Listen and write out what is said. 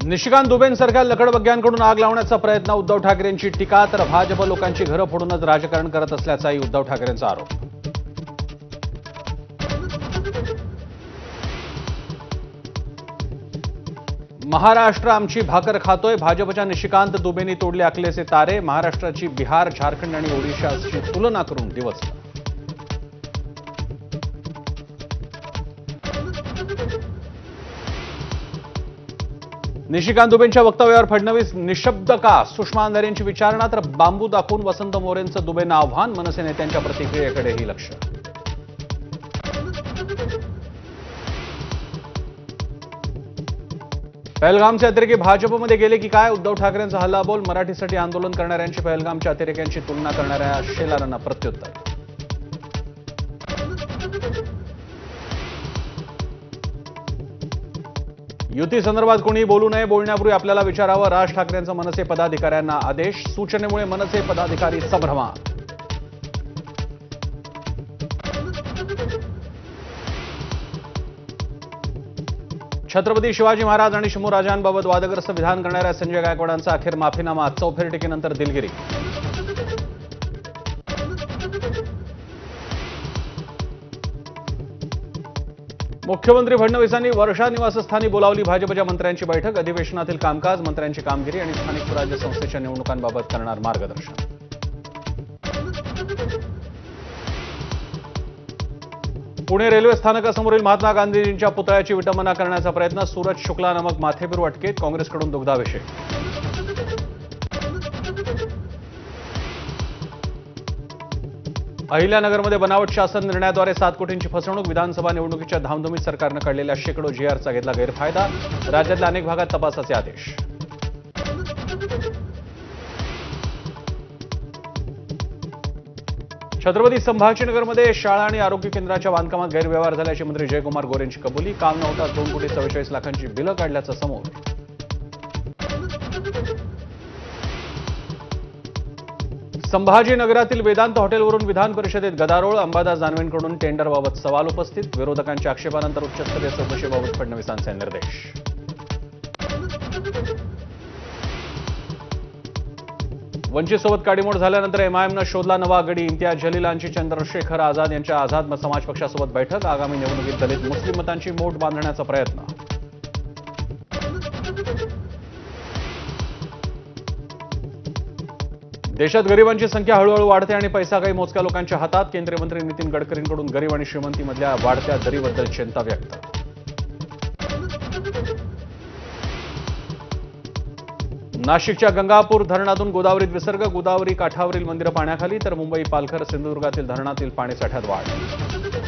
निशिकांत दुबेंसारख्या लकडबग्ग्यांकडून आग लावण्याचा प्रयत्न, उद्धव ठाकरेंची टीका. तर भाजप लोकांची घरं फोडूनच राजकारण करत असल्याचाही उद्धव ठाकरेंचा आरोप. महाराष्ट्र आमची भाकर खातोय, भाजपच्या निशिकांत दुबेंनी तोडले अकलेचे तारे. महाराष्ट्राची बिहार, झारखंड आणि ओडिशाची तुलना करून दिवसला. निशिकांत दुबेंच्या वक्तव्यावर फडणवीस निशब्द का? सुषमा अंधारेंची विचारणा. तर बांबू दाखवून वसंत मोरेंचं दुबेंना आव्हान. मनसे नेत्यांच्या प्रतिक्रियेकडेही लक्ष. पहलगामचे अतिरेकी भाजपमध्ये गेले की काय? उद्धव ठाकरेंचा हल्लाबोल. मराठीसाठी आंदोलन करणाऱ्यांची पहलगामच्या अतिरेक्यांची तुलना करणाऱ्या शेलारांना प्रत्युत्तर. युती संदर्भात कोणी बोलू नये, बोलण्यापूर्वी आपल्याला विचारावं. राज ठाकरेंचा मनसे पदाधिकाऱ्यांना आदेश. सूचनेमुळे मनसे पदाधिकारी संभ्रमात. छत्रपती शिवाजी महाराज आणि शंभूराजांबाबत वादग्रस्त विधान करणाऱ्या संजय गायकवाडांचा अखेर माफीनामा. चौफेर टीकेनंतर दिलगिरी. मुख्यमंत्री फडणवीसांनी वर्षा निवासस्थानी बोलावली भाजपच्या मंत्र्यांची बैठक. अधिवेशनातील कामकाज, मंत्र्यांची कामगिरी आणि स्थानिक स्वराज्य संस्थेच्या निवडणुकांबाबत करणार मार्गदर्शन. पुणे रेल्वे स्थानकासमोरील महात्मा गांधीजींच्या पुतळ्याची विटंबना करण्याचा प्रयत्न. सूरज शुक्ला नामक माथेफिरू अटकेत. काँग्रेसकडून दुग्धाभिषेक. अहिल्यानगरमध्ये बनावट शासन निर्णयाद्वारे 7 कोटींची फसवणूक. विधानसभा निवडणुकीच्या धामधुमीत सरकारनं काढलेल्या शेकडो जीआरचा घेतला गैरफायदा. राज्यातल्या अनेक भागात तपासाचे आदेश. छत्रपती संभाजीनगरमध्ये शाळा आणि आरोग्य केंद्राच्या बांधकामात गैरव्यवहार झाल्याची मंत्री जयकुमार गोरेंची कबुली. काम न होता 2,44,00,000ची बिलं काढल्याचं समोर. संभाजीनगरातील वेदांत हॉटेलवरून विधान परिषदेत गदारोळ. अंबादास दानवेंकडून टेंडरबाबत सवाल उपस्थित. विरोधकांच्या आक्षेपानंतर उच्चस्तरीय चौकशीबाबत फडणवीसांचे निर्देश. वंचितसोबत काडीमोड झाल्यानंतर एमआयएमनं शोधला नवा गडी. इम्तियाज जलीलांची चंद्रशेखर आझाद यांच्या आझाद समाज पक्षासोबत बैठक. आगामी निवडणुकीत दलित मुस्लिम मतांची मोठ बांधण्याचा प्रयत्न. देशात गरिबांची संख्या हळूहळू वाढते आणि पैसा काही मोजक्या लोकांच्या हातात. केंद्रीय मंत्री नितीन गडकरींकडून गरीब आणि श्रीमंतीमधल्या वाढत्या दरीबद्दल चिंता व्यक्त. नाशिकच्या गंगापूर धरणातून गोदावरीत विसर्ग. गोदावरी काठावरील मंदिरं पाण्याखाली. तर मुंबई, पालघर, सिंधुदुर्गातील धरणातील पाणीसाठ्यात वाढ.